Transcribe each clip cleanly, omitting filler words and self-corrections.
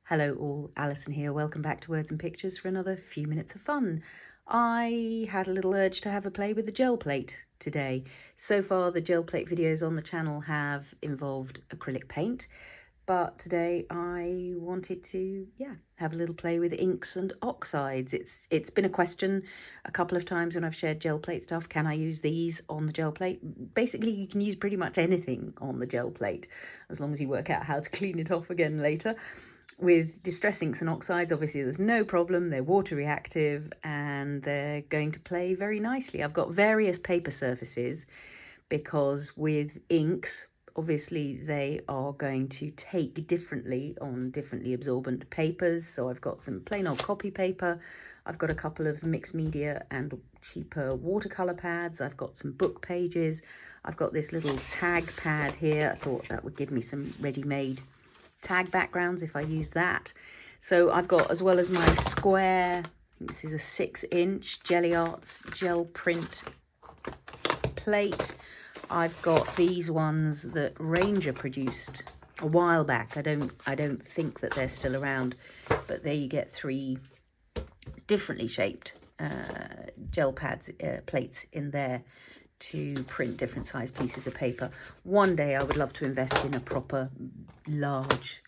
Hello all, Alison here. Welcome back to Words and Pictures for another few minutes of fun. I had a little urge to have a play with the gel plate today. So far the gel plate videos on the channel have involved acrylic paint, but today I wanted to, have a little play with inks and oxides. It's been a question a couple of times when I've shared gel plate stuff. Can I use these on the gel plate? Basically, you can use pretty much anything on the gel plate, as long as you work out how to clean it off again later. With distress inks and oxides, obviously there's no problem. They're water reactive and they're going to play very nicely. I've got various paper surfaces because with inks, obviously they are going to take differently on differently absorbent papers. So I've got some plain old copy paper. I've got a couple of mixed media and cheaper watercolor pads. I've got some book pages. I've got this little tag pad here. I thought that would give me some ready-made tag backgrounds if I use that. So I've got, as well as my square, I think this is a 6-inch Gelli Arts gel print plate, I've got these ones that Ranger produced a while back. I don't think that they're still around, but there you get 3 differently shaped gel pads, plates in there to print different size pieces of paper. One day I would love to invest in a proper large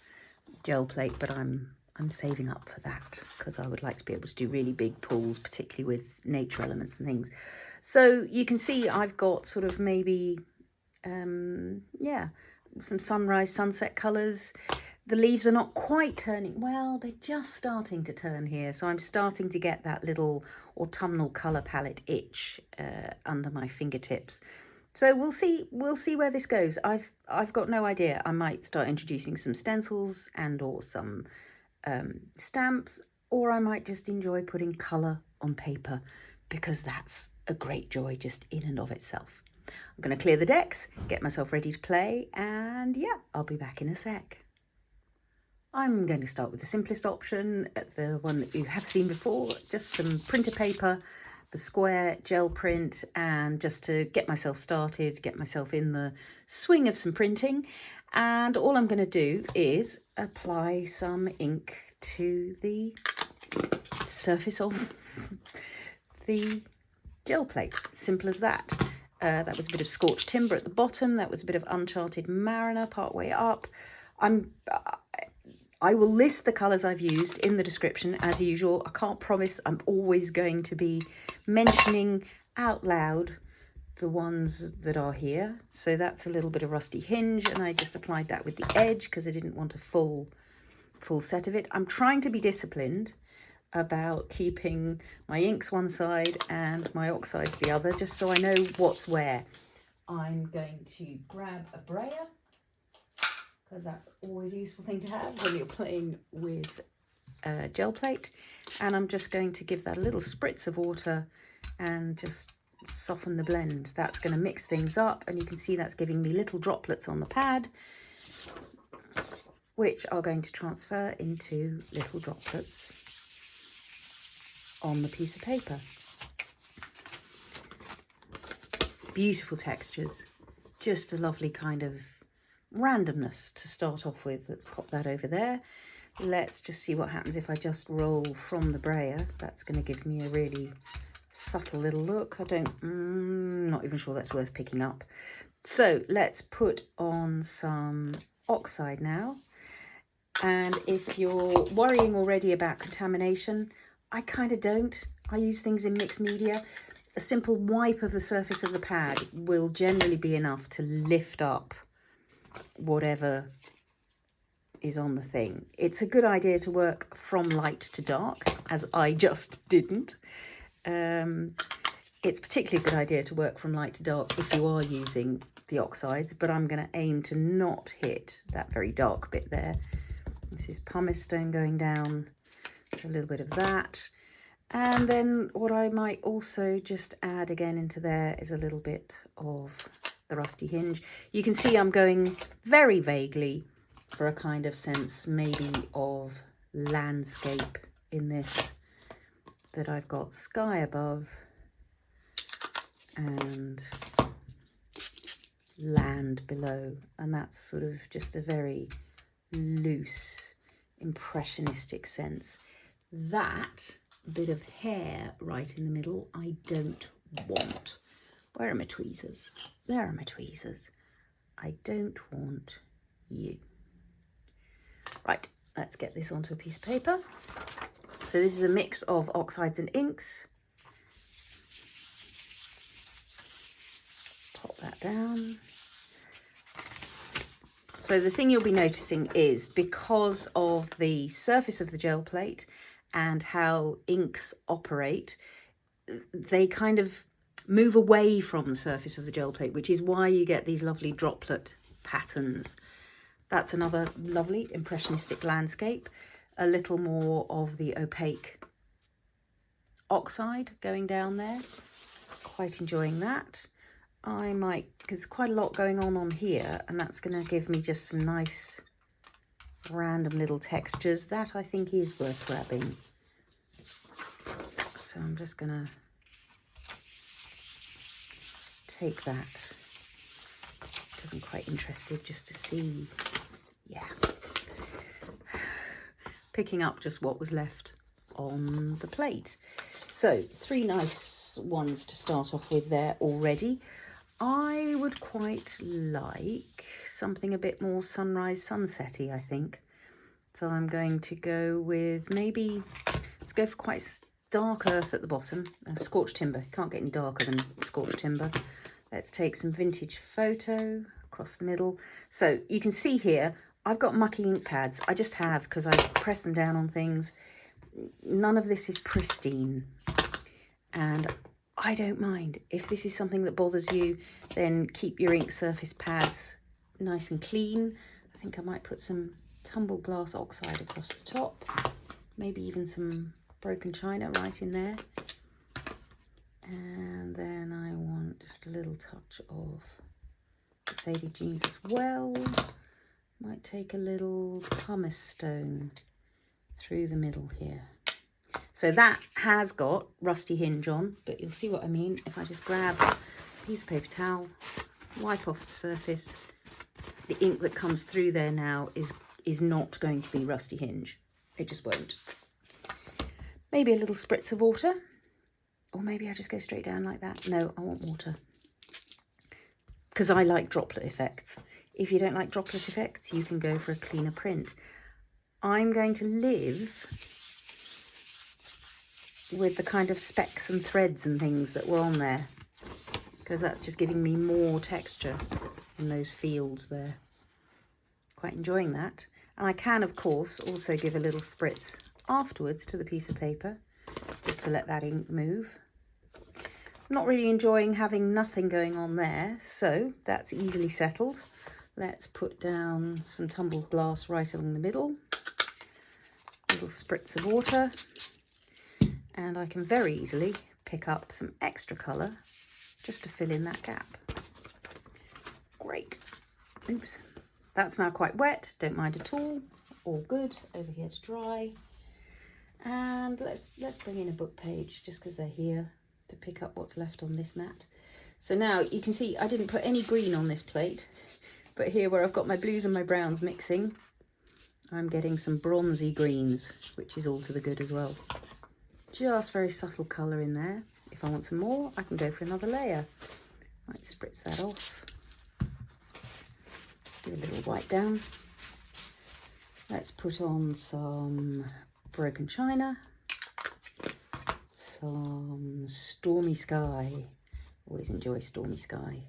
gel plate, but I'm saving up for that because I would like to be able to do really big pulls, particularly with nature elements and things. So you can see I've got sort of maybe some sunrise sunset colours. The leaves are not quite turning, well, they're just starting to turn here, so I'm starting to get that little autumnal colour palette itch under my fingertips. So we'll see where this goes. I've got no idea. I might start introducing some stencils and or some stamps, or I might just enjoy putting colour on paper because that's a great joy just in and of itself. I'm going to clear the decks, get myself ready to play, and I'll be back in a sec. I'm going to start with the simplest option, the one that you have seen before, just some printer paper, the square gel print, and just to get myself started, get myself in the swing of some printing. And all I'm going to do is apply some ink to the surface of the gel plate. Simple as that. That was a bit of Scorched Timber at the bottom. That was a bit of Uncharted Mariner part way up. I will list the colours I've used in the description as usual. I can't promise I'm always going to be mentioning out loud the ones that are here. So that's a little bit of Rusty Hinge, and I just applied that with the edge because I didn't want a full set of it. I'm trying to be disciplined about keeping my inks one side and my oxides the other, just so I know what's where. I'm going to grab a brayer, because that's always a useful thing to have when you're playing with a gel plate. And I'm just going to give that a little spritz of water and just soften the blend. That's going to mix things up, and you can see that's giving me little droplets on the pad, which are going to transfer into little droplets on the piece of paper. Beautiful textures, just a lovely kind of randomness to start off with. Let's pop that over there. Let's just see what happens if I just roll from the brayer. That's going to give me a really subtle little look. Not even sure that's worth picking up. So let's put on some oxide now. And if you're worrying already about contamination, I kind of don't. I use things in mixed media. A simple wipe of the surface of the pad will generally be enough to lift up whatever is on the thing. It's a good idea to work from light to dark, as I just didn't. It's particularly a good idea to work from light to dark if you are using the oxides, but I'm going to aim to not hit that very dark bit there. This is pumice stone going down, so a little bit of that. And then what I might also just add again into there is a little bit of the Rusty Hinge. You can see I'm going very vaguely for a kind of sense maybe of landscape in this, that I've got sky above and land below, and that's sort of just a very loose impressionistic sense. That bit of hair right in the middle, I don't want. Where are my tweezers? There are my tweezers. I don't want you. Right, let's get this onto a piece of paper. So this is a mix of oxides and inks. Pop that down. So the thing you'll be noticing is, because of the surface of the gel plate and how inks operate, they kind of move away from the surface of the gel plate, which is why you get these lovely droplet patterns. That's another lovely impressionistic landscape. A little more of the opaque oxide going down there. Quite enjoying that. I might, because there's quite a lot going on here, and that's going to give me just some nice random little textures. That I think is worth grabbing. So I'm just going to take that, because I'm quite interested just to see, yeah, picking up just what was left on the plate. So 3 nice ones to start off with there already. I would quite like something a bit more sunrise sunsetty, I think. So I'm going to go with maybe, let's go for quite dark earth at the bottom. Scorched timber, can't get any darker than scorched timber. Let's take some vintage photo across the middle. So you can see here, I've got mucky ink pads. I just have, because I press them down on things. None of this is pristine. And I don't mind. If this is something that bothers you, then keep your ink surface pads nice and clean. I think I might put some tumbled glass oxide across the top. Maybe even some broken china right in there. And then I want just a little touch of the faded jeans as well. Might take a little pumice stone through the middle here. So that has got rusty hinge on, but you'll see what I mean if I just grab a piece of paper towel, wipe off the surface. The ink that comes through there now is not going to be rusty hinge. It just won't. Maybe a little spritz of water, or maybe I just go straight down like that. No, I want water, because I like droplet effects. If you don't like droplet effects, you can go for a cleaner print. I'm going to live with the kind of specks and threads and things that were on there, because that's just giving me more texture in those fields there. Quite enjoying that. And I can, of course, also give a little spritz afterwards to the piece of paper, just to let that ink move. I'm not really enjoying having nothing going on there, so that's easily settled. Let's put down some tumbled glass right along the middle, a little spritz of water, and I can very easily pick up some extra colour just to fill in that gap. Great. Oops. That's now quite wet, don't mind at all. All good. Over here to dry. And let's bring in a book page, just because they're here, to pick up what's left on this mat. So now you can see I didn't put any green on this plate, but here where I've got my blues and my browns mixing, I'm getting some bronzy greens, which is all to the good as well. Just very subtle colour in there. If I want some more, I can go for another layer. Might spritz that off. Do a little wipe down. Let's put on some broken china, some Stormy Sky. Always enjoy Stormy Sky,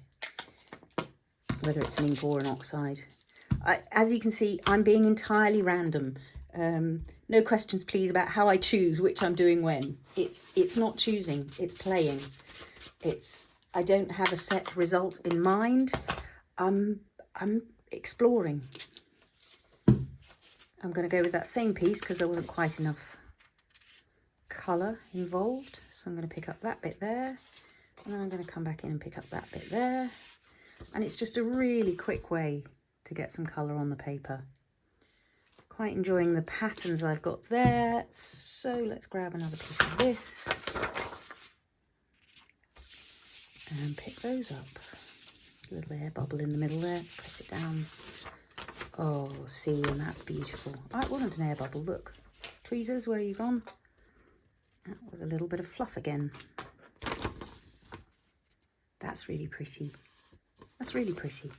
whether it's an ink or an oxide. As you can see, I'm being entirely random. No questions please about how I choose which I'm doing when. It's not choosing, it's playing. I don't have a set result in mind. I'm exploring. I'm going to go with that same piece because there wasn't quite enough colour involved. So I'm going to pick up that bit there, and then I'm going to come back in and pick up that bit there. And it's just a really quick way to get some colour on the paper. Quite enjoying the patterns I've got there. So let's grab another piece of this and pick those up. A little air bubble in the middle there, press it down. Oh, see, and that's beautiful. Oh, it wasn't an air bubble, look. Tweezers, where are you gone? That was a little bit of fluff again. That's really pretty. That's really pretty.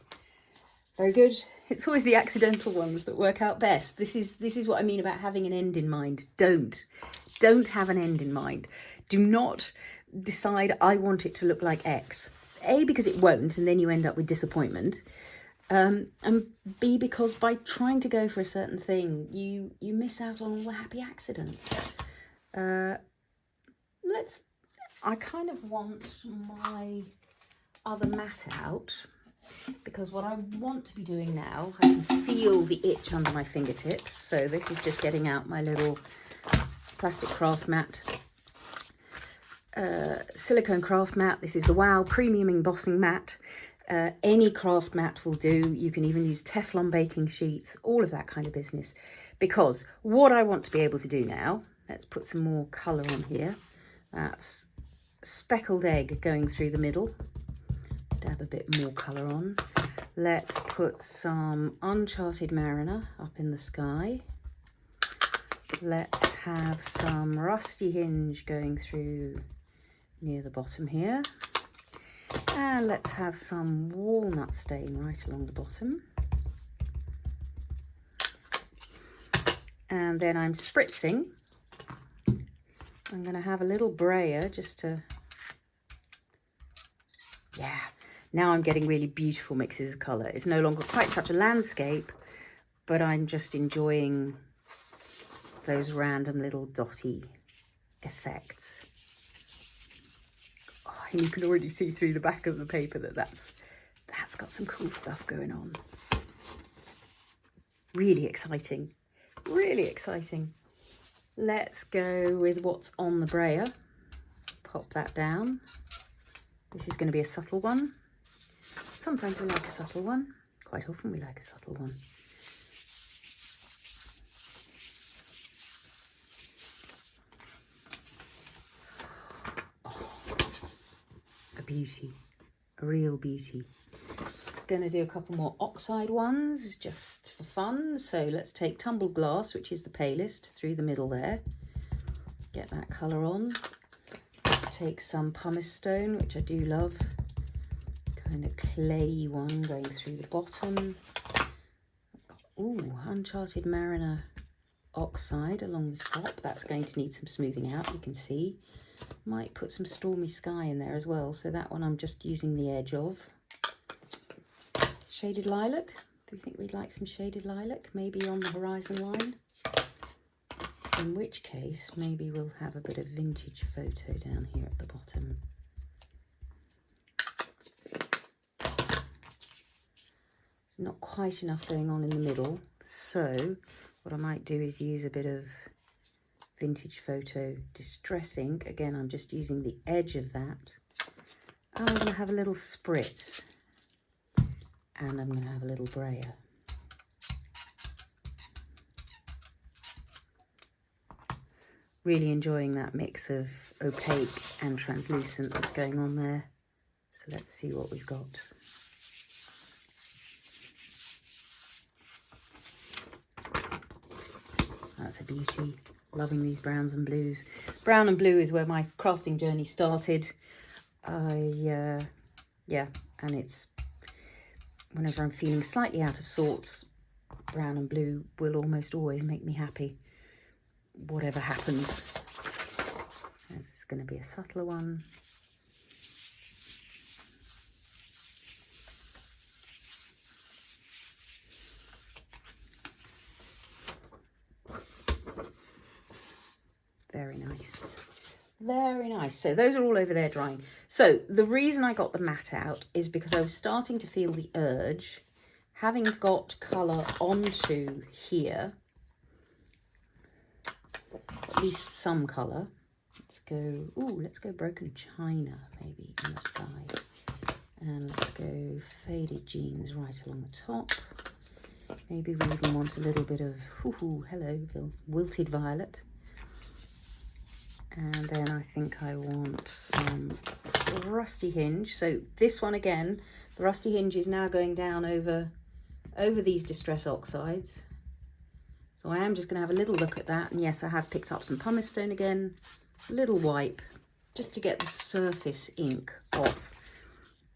Very good. It's always the accidental ones that work out best. This is what I mean about having an end in mind. Don't have an end in mind. Do not decide I want it to look like X. A, because it won't, and then you end up with disappointment. And B, because by trying to go for a certain thing, you miss out on all the happy accidents. I kind of want my other mat out, because what I want to be doing now, I can feel the itch under my fingertips. So this is just getting out my little plastic craft mat, silicone craft mat. This is the Wow Premium Embossing Mat. Any craft mat will do. You can even use Teflon baking sheets, all of that kind of business. Because what I want to be able to do now, let's put some more colour on here. That's Speckled Egg going through the middle. Dab a bit more colour on. Let's put some Uncharted Mariner up in the sky. Let's have some Rusty Hinge going through near the bottom here. And let's have some Walnut stain right along the bottom. And then I'm spritzing. I'm going to have a little brayer just to, yeah, now I'm getting really beautiful mixes of colour. It's no longer quite such a landscape, but I'm just enjoying those random little dotty effects. Oh, and you can already see through the back of the paper that that's got some cool stuff going on. Really exciting, really exciting. Let's go with what's on the brayer. Pop that down. This is going to be a subtle one. Sometimes we like a subtle one. Quite often we like a subtle one. Oh, a beauty, a real beauty. Going to do a couple more oxide ones just for fun. So let's take Tumbled Glass, which is the palest, through the middle there. Get that colour on. Let's take some pumice stone, which I do love. Kind of clayey one going through the bottom. Ooh, Uncharted Mariner oxide along the top. That's going to need some smoothing out, you can see. Might put some Stormy Sky in there as well. So that one I'm just using the edge of. Shaded lilac. Do you think we'd like some shaded lilac? Maybe on the horizon line? In which case, maybe we'll have a bit of vintage photo down here at the bottom. There's not quite enough going on in the middle. So what I might do is use a bit of vintage photo distress ink. Again, I'm just using the edge of that. And I'm going to have a little spritz. And I'm going to have a little brayer. Really enjoying that mix of opaque and translucent that's going on there. So let's see what we've got. That's a beauty. Loving these browns and blues. Brown and blue is where my crafting journey started. Yeah, and it's whenever I'm feeling slightly out of sorts, brown and blue will almost always make me happy, whatever happens. This is going to be a subtler one. Very nice. Very nice. So those are all over there drying. So the reason I got the mat out is because I was starting to feel the urge, having got colour onto here, at least some colour. Let's go Broken China maybe in the sky. And let's go Faded Jeans right along the top. Maybe we even want a little bit of, hello, Wilted Violet. And then I think I want some Rusty Hinge. So this one again, the Rusty Hinge is now going down over over these Distress Oxides. So I am just going to have a little look at that. And yes, I have picked up some pumice stone again, a little wipe, just to get the surface ink off.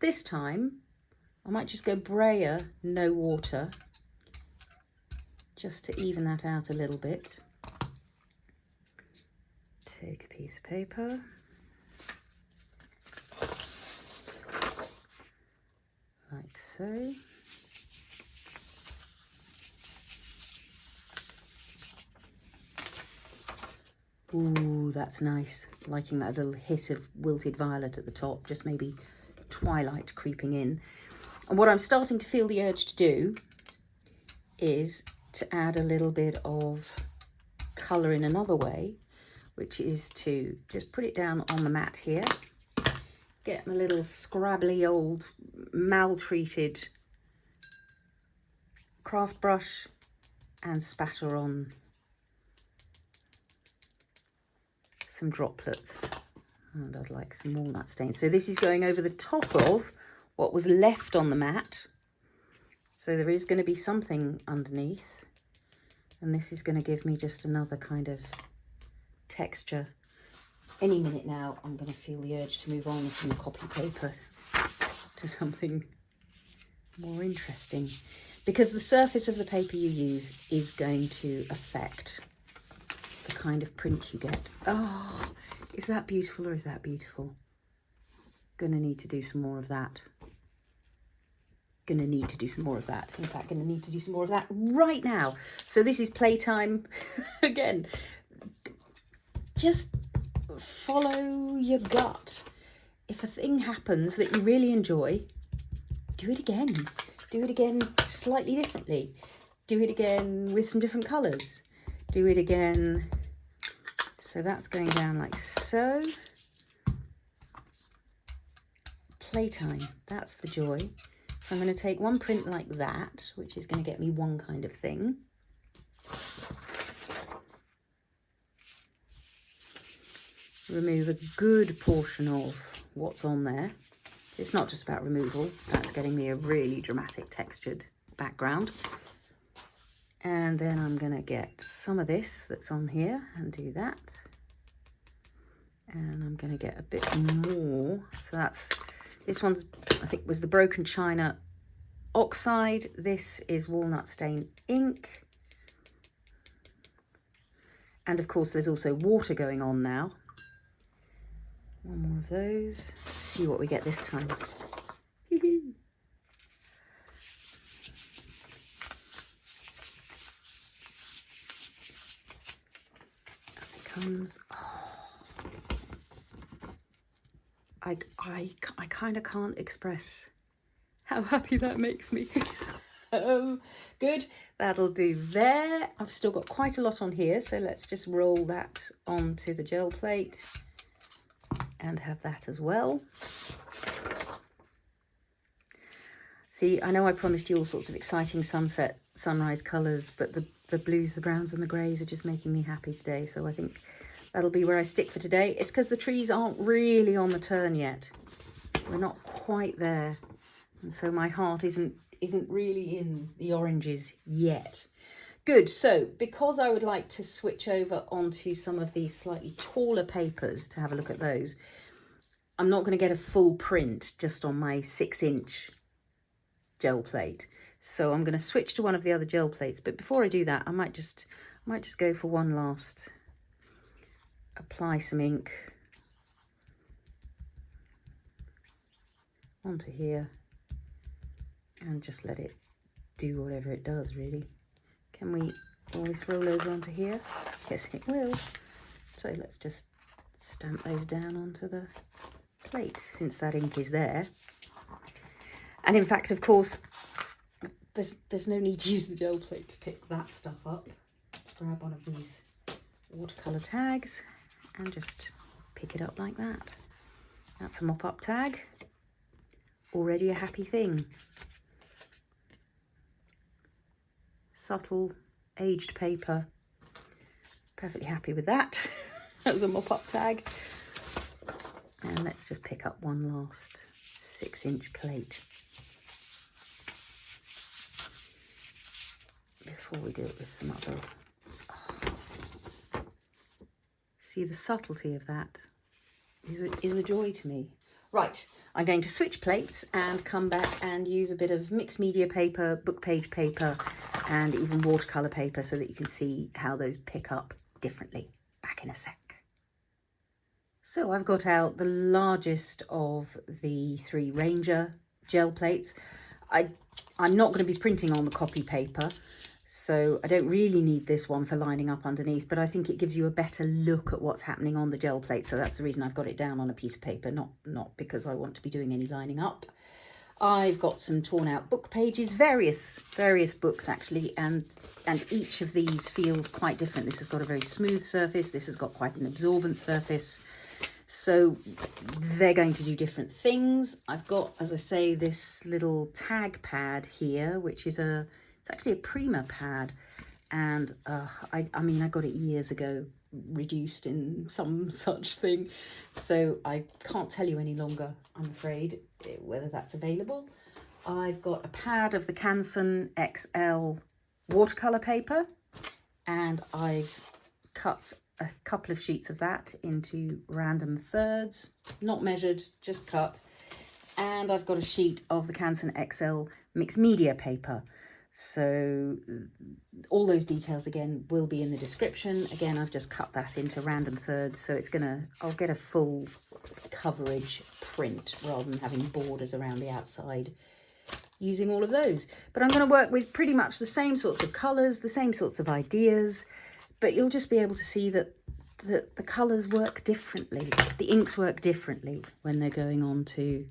This time, I might just go Brayer, no water, just to even that out a little bit. Take a piece of paper. Like so. Ooh, that's nice. Liking that little hit of wilted violet at the top, just maybe twilight creeping in. And what I'm starting to feel the urge to do is to add a little bit of colour in another way, which is to just put it down on the mat here, get my little scrabbly old maltreated craft brush and spatter on some droplets. And I'd like some walnut stain. So this is going over the top of what was left on the mat. So there is going to be something underneath. And this is going to give me just another kind of texture. Any minute now, I'm going to feel the urge to move on from the copy paper to something more interesting. Because the surface of the paper you use is going to affect the kind of print you get. Oh, is that beautiful or is that beautiful? Gonna need to do some more of that. Gonna need to do some more of that. In fact, gonna need to do some more of that right now. So this is playtime. Again, just follow your gut. If a thing happens that you really enjoy, do it again. Do it again slightly differently. Do it again with some different colours. Do it again. So that's going down like so. Playtime, that's the joy. So I'm going to take one print like that, which is going to get me one kind of thing. Remove a good portion of what's on there. It's not just about removal, that's getting me a really dramatic textured background. And then I'm going to get some of this that's on here and do that. And I'm going to get a bit more. So that's, this one's, I think, was the Broken China Oxide. This is Walnut Stain ink. And of course, there's also water going on now. One more of those. Let's see what we get this time. Comes. Oh, I kind of can't express how happy that makes me. Good, that'll do there. I've still got quite a lot on here, so let's just roll that onto the gel plate and have that as well. See, I know I promised you all sorts of exciting sunset, sunrise colours, but the blues, the browns and the greys are just making me happy today. So I think that'll be where I stick for today. It's because the trees aren't really on the turn yet. We're not quite there. And so my heart isn't really in the oranges yet. Good, so because I would like to switch over onto some of these slightly taller papers to have a look at those, I'm not going to get a full print just on my 6-inch gel plate. So I'm going to switch to one of the other gel plates, but before I do that, I might just go for one last, apply some ink onto here and just let it do whatever it does, really. Can we all this roll over onto here? Yes, it will. So let's just stamp those down onto the plate since that ink is there. And in fact, of course, there's no need to use the gel plate to pick that stuff up. Just grab one of these watercolor tags and just pick it up like that. That's a mop-up tag. Already a happy thing. Subtle, aged paper. Perfectly happy with that as a mop-up tag. And let's just pick up one last 6-inch plate. before we do it with some other. Oh. See, the subtlety of that is a joy to me. Right, I'm going to switch plates and come back and use a bit of mixed media paper, book page paper, and even watercolour paper so that you can see how those pick up differently. Back in a sec. So I've got out the largest of the 3 Ranger gel plates. I'm not going to be printing on the copy paper, so I don't really need this one for lining up underneath, but I think it gives you a better look at what's happening on the gel plate. So that's the reason I've got it down on a piece of paper, not because I want to be doing any lining up. I've got some torn out book pages, various books actually, and each of these feels quite different. This has got a very smooth surface, this has got quite an absorbent surface. So they're going to do different things. I've got, as I say, this little tag pad here, which is it's actually a Prima pad. And I mean, I got it years ago, reduced in some such thing. So I can't tell you any longer, I'm afraid, whether that's available. I've got a pad of the Canson XL watercolor paper, and I've cut a couple of sheets of that into random thirds, not measured, just cut. And I've got a sheet of the Canson XL mixed media paper. So all those details again will be in the description. Again, I've just cut that into random thirds, so I'll get a full coverage print rather than having borders around the outside using all of those. But I'm going to work with pretty much the same sorts of colours, the same sorts of ideas, but you'll just be able to see that the colours work differently. The inks work differently when they're going on to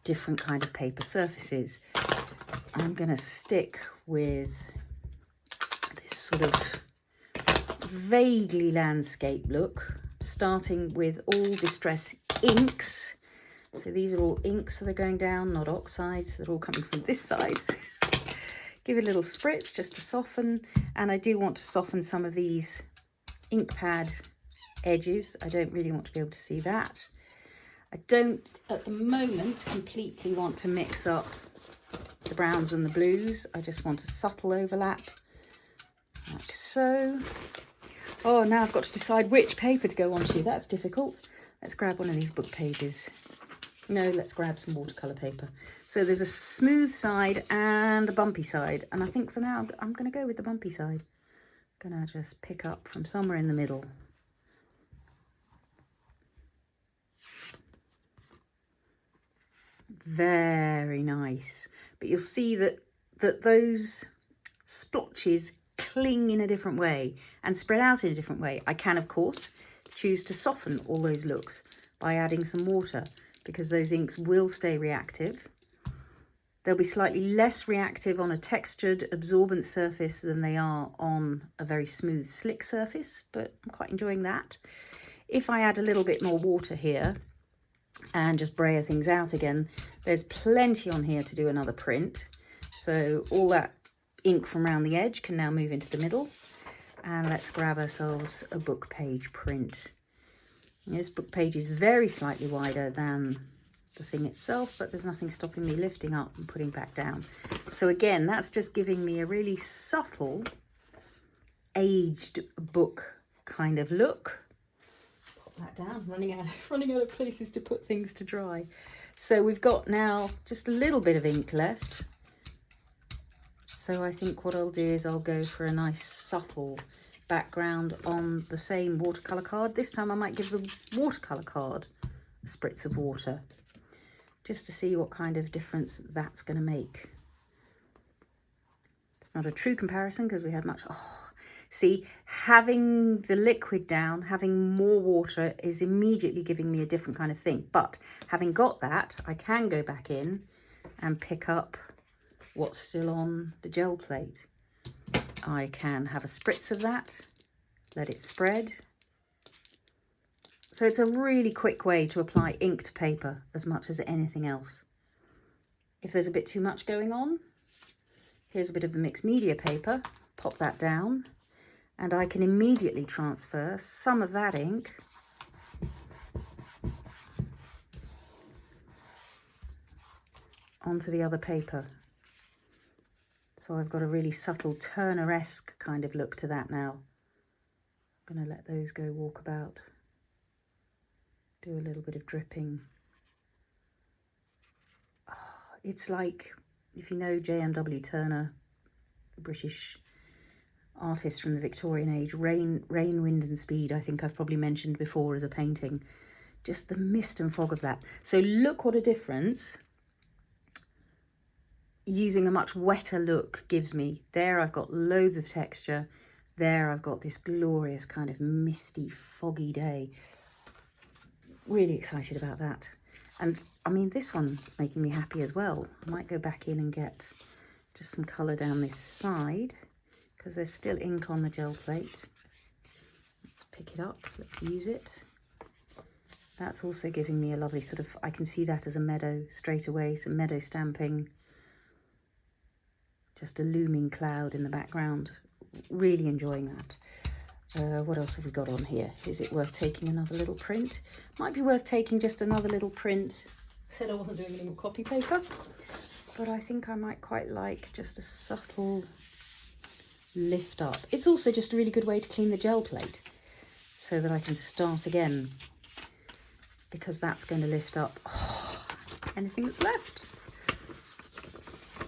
different kind of paper surfaces. I'm going to stick with this sort of vaguely landscape look, starting with all Distress inks. So these are all inks, so they're going down, not oxides. They're all coming from this side. Give it a little spritz just to soften, and I do want to soften some of these ink pad edges. I don't really want to be able to see that. I don't, at the moment, completely want to mix up the browns and the blues. I just want a subtle overlap, like so. Oh, now I've got to decide which paper to go onto. That's difficult. Let's grab one of these book pages. No, let's grab some watercolour paper. So there's a smooth side and a bumpy side. And I think for now, I'm going to go with the bumpy side. I'm going to just pick up from somewhere in the middle. Very nice. But you'll see that those splotches cling in a different way and spread out in a different way. I can, of course, choose to soften all those looks by adding some water, because those inks will stay reactive. They'll be slightly less reactive on a textured, absorbent surface than they are on a very smooth, slick surface, but I'm quite enjoying that. If I add a little bit more water here and just brayer things out again, there's plenty on here to do another print. So all that ink from around the edge can now move into the middle. And let's grab ourselves a book page print. This book page is very slightly wider than the thing itself, but there's nothing stopping me lifting up and putting back down. So again, that's just giving me a really subtle, aged book kind of look. Pop that down, running out of places to put things to dry. So we've got now just a little bit of ink left. So I think what I'll do is I'll go for a nice subtle background on the same watercolour card. This time I might give the watercolour card a spritz of water, just to see what kind of difference that's going to make. It's not a true comparison because we had much. Oh, see, having the liquid down, having more water is immediately giving me a different kind of thing. But having got that, I can go back in and pick up what's still on the gel plate. I can have a spritz of that, let it spread. So it's a really quick way to apply ink to paper as much as anything else. If there's a bit too much going on, here's a bit of the mixed media paper, pop that down, and I can immediately transfer some of that ink onto the other paper. So I've got a really subtle Turner-esque kind of look to that now. I'm going to let those go walkabout. Do a little bit of dripping. Oh, it's like, if you know J.M.W. Turner, British artist from the Victorian age, Rain, Wind and Speed, I think I've probably mentioned before as a painting. Just the mist and fog of that. So look what a difference using a much wetter look gives me. There I've got loads of texture. There I've got this glorious kind of misty, foggy day. Really excited about that. And I mean, this one's making me happy as well. I might go back in and get just some colour down this side because there's still ink on the gel plate. Let's pick it up, let's use it. That's also giving me a lovely sort of, I can see that as a meadow straight away, some meadow stamping. Just a looming cloud in the background. Really enjoying that. What else have we got on here? Is it worth taking another little print? Might be worth taking just another little print. Said I wasn't doing any more copy paper, but I think I might quite like just a subtle lift up. It's also just a really good way to clean the gel plate so that I can start again, because that's going to lift up anything that's left.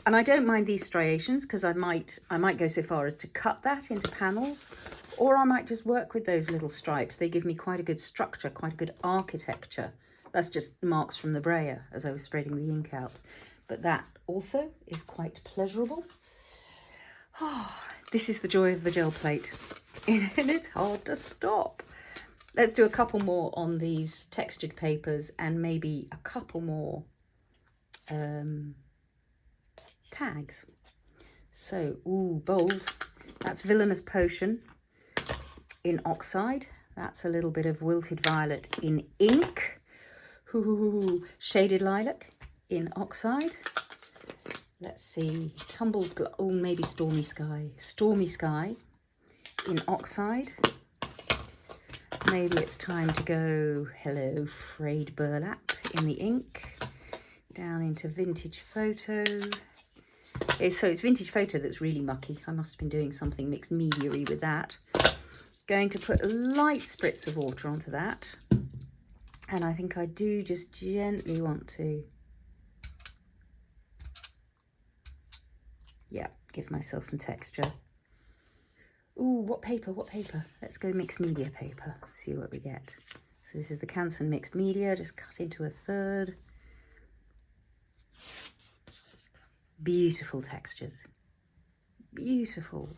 And I don't mind these striations because I might go so far as to cut that into panels, or I might just work with those little stripes. They give me quite a good structure, quite a good architecture. That's just marks from the Brayer as I was spreading the ink out. But that also is quite pleasurable. Oh, this is the joy of the gel plate. And it's hard to stop. Let's do a couple more on these textured papers and maybe a couple more tags. So, ooh, bold. That's Villainous Potion in Oxide. That's a little bit of Wilted Violet in ink. Ooh, Shaded Lilac in Oxide. Let's see, Tumbled, oh, maybe Stormy Sky. Stormy Sky in Oxide. Maybe it's time to go, hello, Frayed Burlap in the ink. Down into Vintage Photo. So it's Vintage Photo that's really mucky. I must have been doing something mixed media-y with that. Going to put a light spritz of water onto that. And I think I do just gently want to, yeah, give myself some texture. Ooh, what paper, what paper? Let's go mixed media paper, see what we get. So this is the Canson mixed media, just cut into a third. Beautiful textures. Beautiful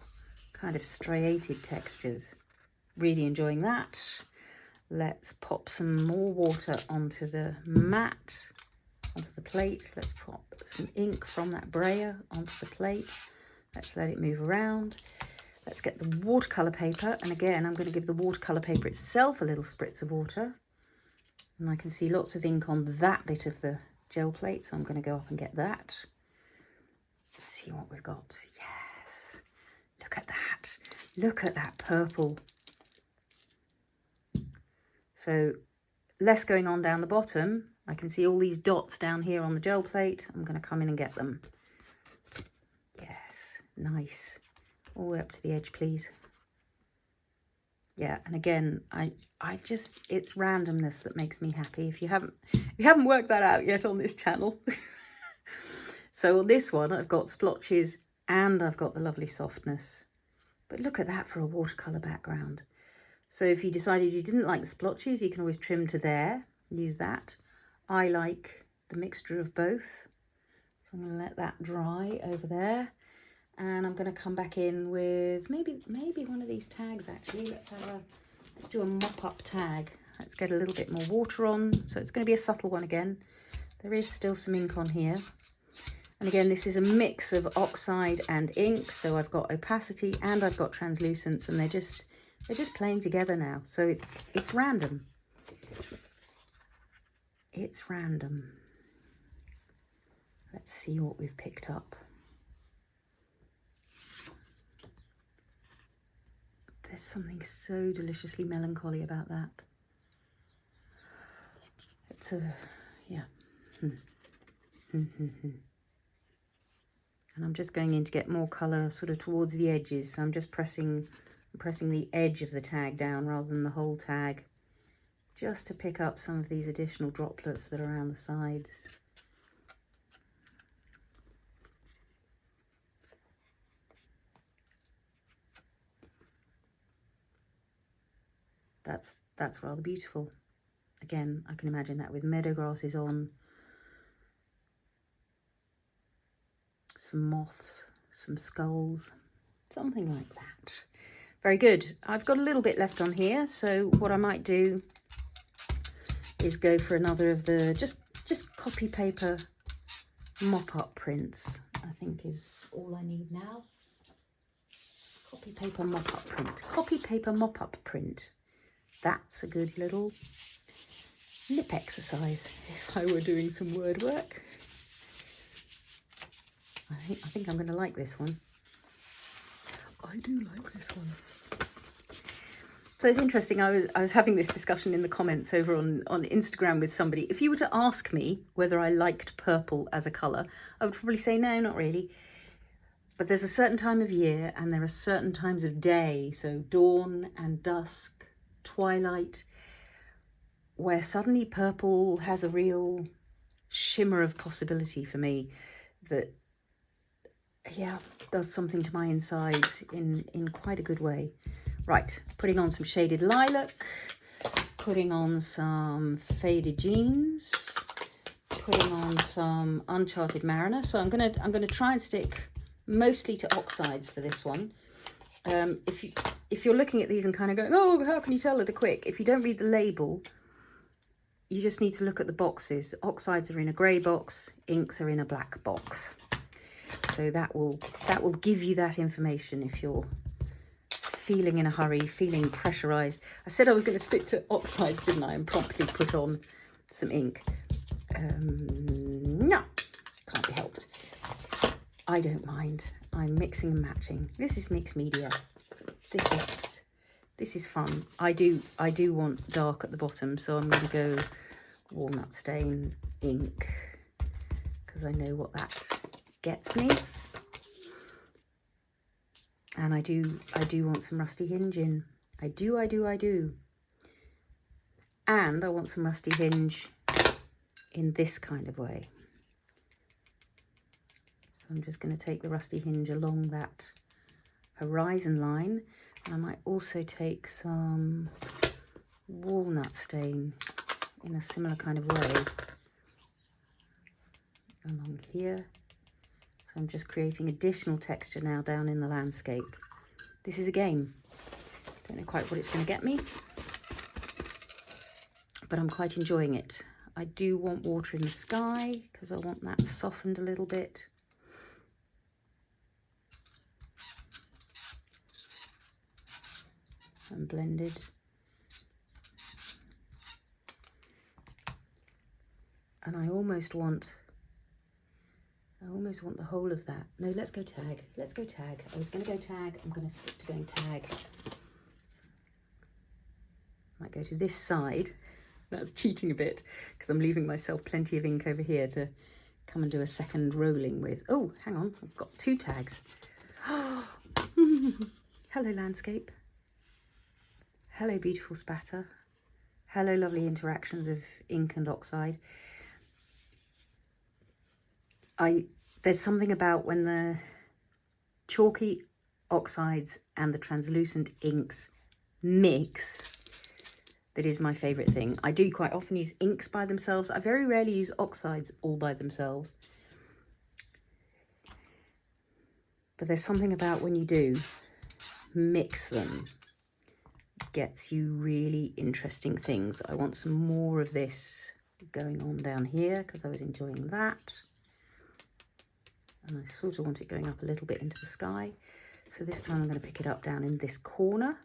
kind of striated textures. Really enjoying that. Let's pop some more water onto the mat, onto the plate. Let's pop some ink from that Brayer onto the plate. Let's let it move around. Let's get the watercolor paper. And again, I'm going to give the watercolor paper itself a little spritz of water. And I can see lots of ink on that bit of the gel plate. So I'm going to go up and get that. Let's see what we've got. Yes. Look at that. Look at that purple. So less going on down the bottom. I can see all these dots down here on the gel plate. I'm going to come in and get them. Yes, nice. All the way up to the edge, please. Yeah, and again, I just, it's randomness that makes me happy. If you haven't worked that out yet on this channel. So on this one, I've got splotches and I've got the lovely softness. But look at that for a watercolor background. So if you decided you didn't like the splotches, you can always trim to there, use that. I like the mixture of both. So I'm going to let that dry over there. And I'm going to come back in with maybe one of these tags actually. Let's do a mop-up tag. Let's get a little bit more water on. So it's going to be a subtle one again. There is still some ink on here. And again, this is a mix of oxide and ink. So I've got opacity and I've got translucence, and they're just playing together now. So it's random. It's random. Let's see what we've picked up. There's something so deliciously melancholy about that. It's a, yeah. And I'm just going in to get more colour sort of towards the edges. So I'm just pressing the edge of the tag down rather than the whole tag, just to pick up some of these additional droplets that are around the sides. That's rather beautiful. Again, I can imagine that with meadow grasses on, some moths, some skulls, something like that. Very good. I've got a little bit left on here, so what I might do is go for another of the just copy paper mop-up prints, I think is all I need now. Copy paper mop-up print. Copy paper mop-up print. That's a good little lip exercise if I were doing some word work. I think I'm going to like this one. I do like this one. So it's interesting, I was having this discussion in the comments over on Instagram with somebody. If you were to ask me whether I liked purple as a colour, I would probably say no, not really. But there's a certain time of year and there are certain times of day, so dawn and dusk, twilight, where suddenly purple has a real shimmer of possibility for me that, yeah, does something to my insides in quite a good way. Right, putting on some shaded lilac, putting on some faded jeans, putting on some Uncharted Mariner. So I'm gonna try and stick mostly to oxides for this one. If you're looking at these and kind of going, oh, how can you tell that are quick? If you don't read the label, you just need to look at the boxes. Oxides are in a grey box, inks are in a black box. So that will give you that information if you're feeling in a hurry, feeling pressurized. I said I was going to stick to oxides, didn't I? And promptly put on some ink. No, can't be helped. I don't mind. I'm mixing and matching. This is mixed media. This is fun. I do want dark at the bottom, so I'm going to go walnut stain ink because I know what that gets me. And I do want some rusty hinge in. I do. And I want some rusty hinge in this kind of way. So I'm just going to take the rusty hinge along that horizon line. And I might also take some walnut stain in a similar kind of way along here. So I'm just creating additional texture now down in the landscape. This is a game. Don't know quite what it's going to get me, but I'm quite enjoying it. I do want water in the sky because I want that softened a little bit. And blended. And I almost want the whole of that. No, let's go tag. Let's go tag. I was going to go tag. I'm going to stick to going tag. Might go to this side. That's cheating a bit because I'm leaving myself plenty of ink over here to come and do a second rolling with. Oh, hang on. I've got two tags. Hello, landscape. Hello, beautiful spatter. Hello, lovely interactions of ink and oxide. There's something about when the chalky oxides and the translucent inks mix that is my favourite thing. I do quite often use inks by themselves. I very rarely use oxides all by themselves. But there's something about when you do mix them, gets you really interesting things. I want some more of this going on down here because I was enjoying that. And I sort of want it going up a little bit into the sky. So this time I'm going to pick it up down in this corner.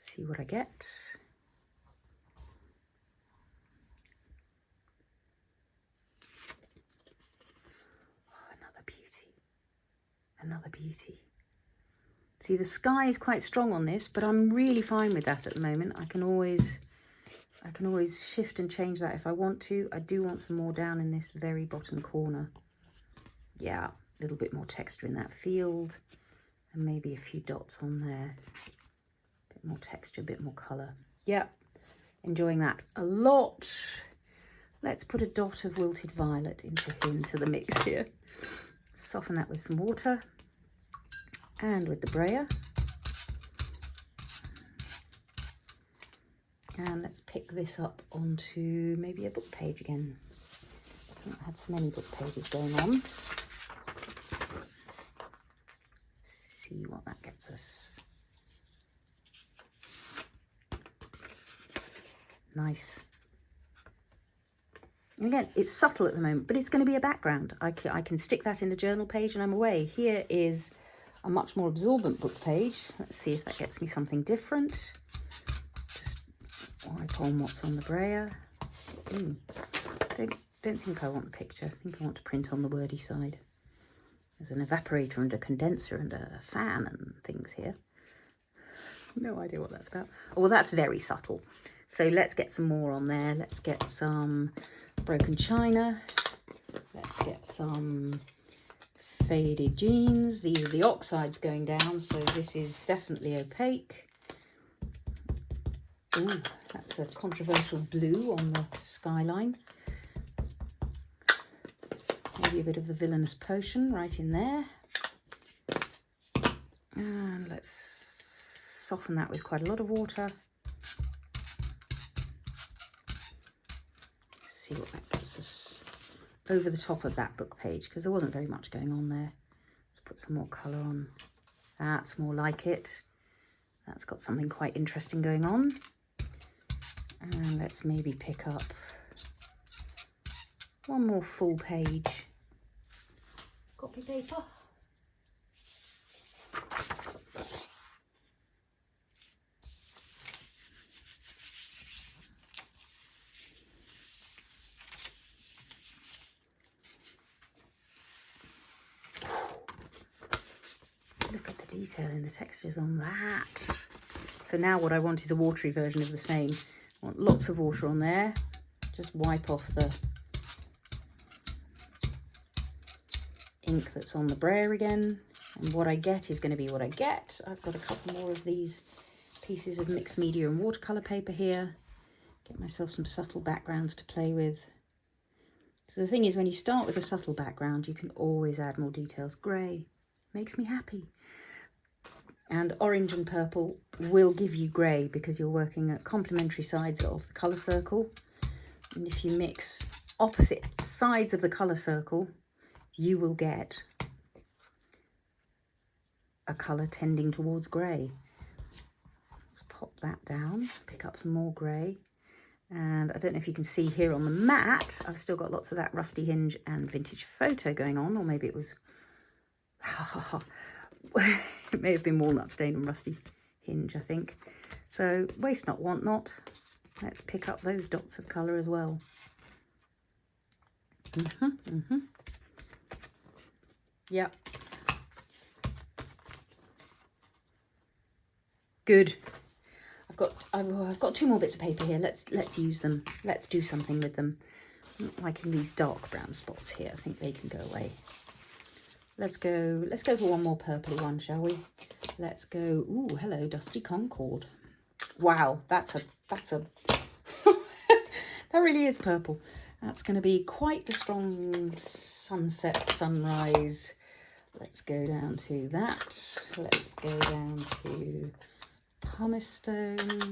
See what I get. Oh, another beauty. Another beauty. See, the sky is quite strong on this, but I'm really fine with that at the moment. I can always shift and change that if I want to. I do want some more down in this very bottom corner. Yeah, a little bit more texture in that field, and maybe a few dots on there. A bit more texture, a bit more colour. Yeah, enjoying that a lot. Let's put a dot of wilted violet into the mix here. Soften that with some water and with the brayer. And let's pick this up onto maybe a book page again. I haven't had so many book pages going on. See what that gets us. Nice. And again, it's subtle at the moment, but it's going to be a background. I can stick that in a journal page and I'm away. Here is a much more absorbent book page. Let's see if that gets me something different. Just wipe on what's on the brayer. Don't think I want the picture. I think I want to print on the wordy side. There's an evaporator and a condenser and a fan and things here. No idea what that's about. Oh, well, that's very subtle. So let's get some more on there. Let's get some broken china. Let's get some faded jeans. These are the oxides going down, so this is definitely opaque. Ooh, that's a controversial blue on the skyline. Maybe a bit of the Villainous potion right in there. And let's soften that with quite a lot of water. See what that gets us over the top of that book page, because there wasn't very much going on there. Let's put some more colour on. That's more like it. That's got something quite interesting going on. And let's maybe pick up one more full page. Copy paper. Look at the detail in the textures on that. So now what I want is a watery version of the same. I want lots of water on there. Just wipe off the ink that's on the brayer again. And what I get is going to be what I get. I've got a couple more of these pieces of mixed media and watercolour paper here. Get myself some subtle backgrounds to play with. So the thing is, when you start with a subtle background, you can always add more details. Grey makes me happy. And orange and purple will give you grey because you're working at complementary sides of the colour circle. And if you mix opposite sides of the colour circle, you will get a colour tending towards grey. Let's pop that down, pick up some more grey. And I don't know if you can see here on the mat, I've still got lots of that rusty Hinge and vintage photo going on, or maybe it was... It may have been walnut stain and rusty Hinge, I think. So waste not, want not. Let's pick up those dots of colour as well. Yep. Good. I've got two more bits of paper here. Let's use them. Let's do something with them. I'm not liking these dark brown spots here. I think they can go away. Let's go for one more purpley one, shall we? Let's go. Ooh, hello, Dusty Concord. Wow, that's a that really is purple. That's going to be quite the strong sunset, sunrise. Let's go down to that. Let's go down to pumice stone.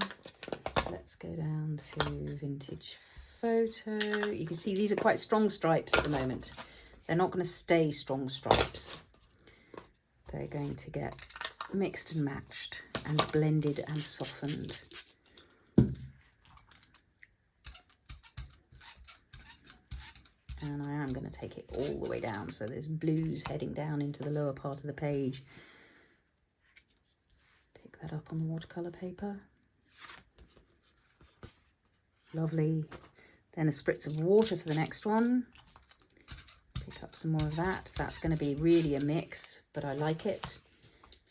Let's go down to vintage photo. You can see these are quite strong stripes at the moment. They're not going to stay strong stripes. They're going to get mixed and matched and blended and softened. And I am going to take it all the way down. So there's blues heading down into the lower part of the page. Pick that up on the watercolour paper. Lovely. Then a spritz of water for the next one. Pick up some more of that. That's going to be really a mix, but I like it.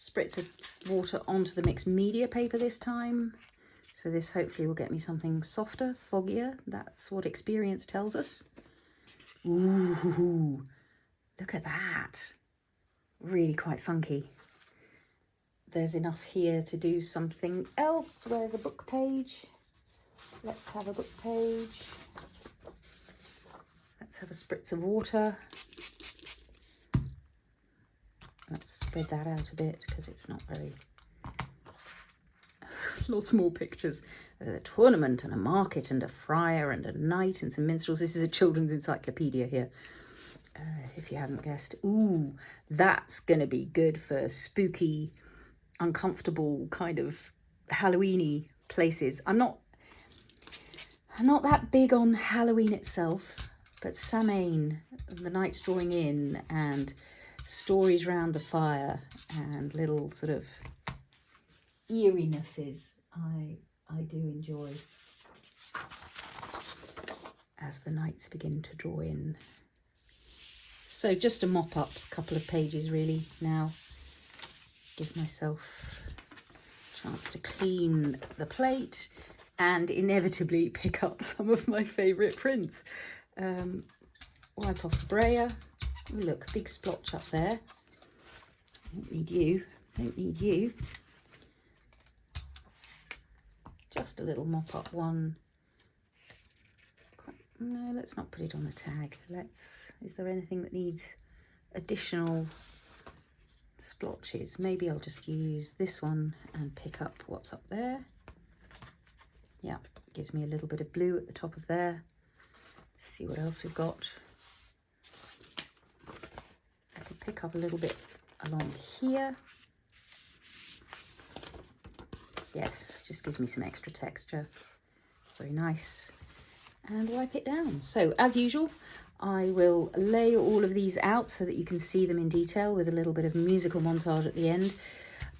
Spritz of water onto the mixed media paper this time. So this hopefully will get me something softer, foggier. That's what experience tells us. Ooh, Look at that. Really quite funky. There's enough here to do something else. Where's a book page? Let's have a book page. Let's have a spritz of water. Let's spread that out a bit because it's not very... Lots more pictures. There's a tournament and a market and a friar and a knight and some minstrels. This is a children's encyclopedia here, if you haven't guessed. Ooh, that's going to be good for spooky, uncomfortable, kind of Halloween-y places. I'm not that big on Halloween itself, but Samhain, the nights drawing in, and stories round the fire, and little sort of eerinesses I do enjoy as the nights begin to draw in. So just to mop up a couple of pages really now, give myself a chance to clean the plate and inevitably pick up some of my favourite prints. Wipe off the brayer. Ooh, look, big splotch up there. Don't need you, don't need you. Just a little mop up one. No, let's not put it on a tag. Is there anything that needs additional splotches? Maybe I'll just use this one and pick up what's up there. Yeah, gives me a little bit of blue at the top of there. Let's see what else we've got. I could pick up a little bit along here. Yes, just gives me some extra texture. Very nice. And wipe it down. So as usual, I will lay all of these out so that you can see them in detail with a little bit of musical montage at the end.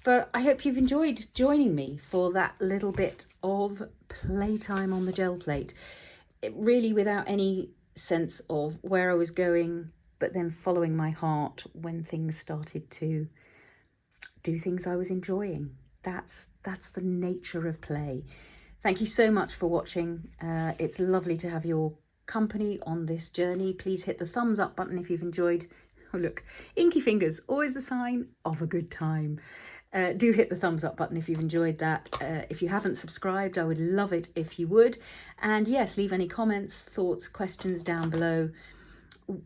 But I hope you've enjoyed joining me for that little bit of playtime on the gel plate. It really without any sense of where I was going, but then following my heart when things started to do things I was enjoying. That's the nature of play. Thank you so much for watching. It's lovely to have your company on this journey. Please hit the thumbs up button if you've enjoyed. Oh look, inky fingers, always the sign of a good time. Do hit the thumbs up button if you've enjoyed that. If you haven't subscribed, I would love it if you would. And yes, leave any comments, thoughts, questions down below.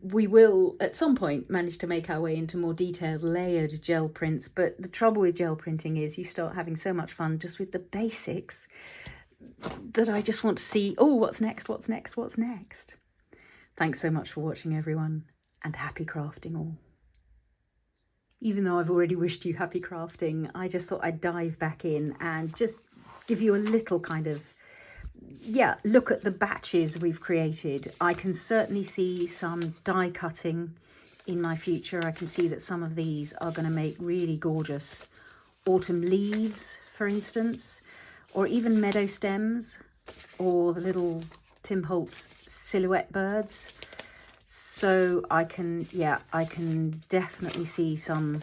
We will at some point manage to make our way into more detailed layered gel prints, but the trouble with gel printing is you start having so much fun just with the basics that I just want to see, oh, what's next, what's next, what's next. Thanks so much for watching, everyone, and happy crafting all. Even though I've already wished you happy crafting, I just thought I'd dive back in and just give you a little kind of, yeah, look at the batches we've created. I can certainly see some die cutting in my future. I can see that some of these are going to make really gorgeous autumn leaves, for instance, or even meadow stems, or the little Tim Holtz silhouette birds. So I can definitely see some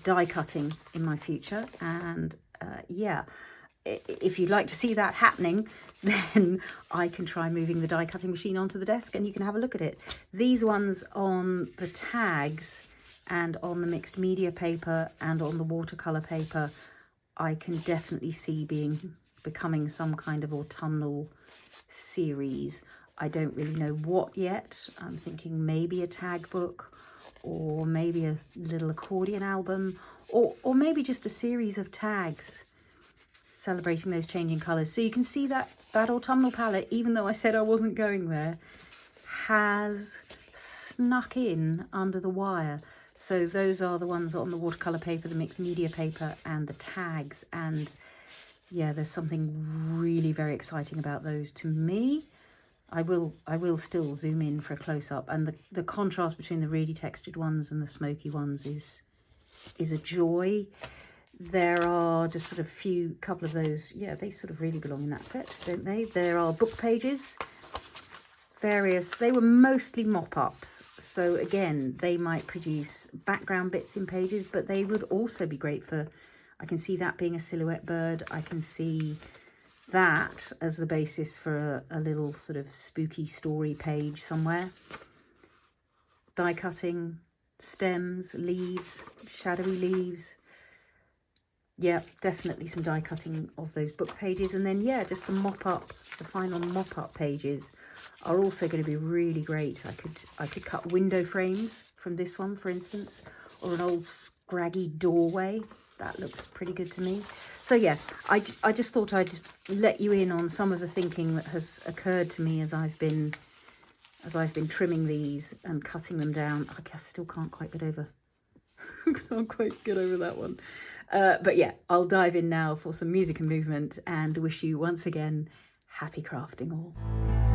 die cutting in my future. And yeah, if you'd like to see that happening, then I can try moving the die cutting machine onto the desk and you can have a look at it. These ones on the tags and on the mixed media paper and on the watercolor paper, I can definitely see becoming some kind of autumnal series. I don't really know what yet. I'm thinking maybe a tag book, or maybe a little accordion album, or maybe just a series of tags celebrating those changing colours. So you can see that autumnal palette, even though I said I wasn't going there, has snuck in under the wire. So those are the ones on the watercolour paper, the mixed media paper, and the tags. And yeah, there's something really very exciting about those to me. I will still zoom in for a close-up, and the contrast between the really textured ones and the smoky ones is a joy. There are just sort of couple of those, yeah, they sort of really belong in that set, don't they? There are book pages, they were mostly mop-ups, so again, they might produce background bits in pages, but they would also be great for, I can see that being a silhouette bird, I can see that as the basis for a little sort of spooky story page somewhere. Die cutting, stems, leaves, shadowy leaves. Yeah, definitely some die cutting of those book pages. And then, yeah, just the mop up, the final mop up pages are also going to be really great. I could cut window frames from this one, for instance, or an old scraggy doorway. That looks pretty good to me. So yeah, I just thought I'd let you in on some of the thinking that has occurred to me as I've been trimming these and cutting them down. I guess still can't quite get over can't quite get over that one. But yeah, I'll dive in now for some music and movement and wish you once again happy crafting all.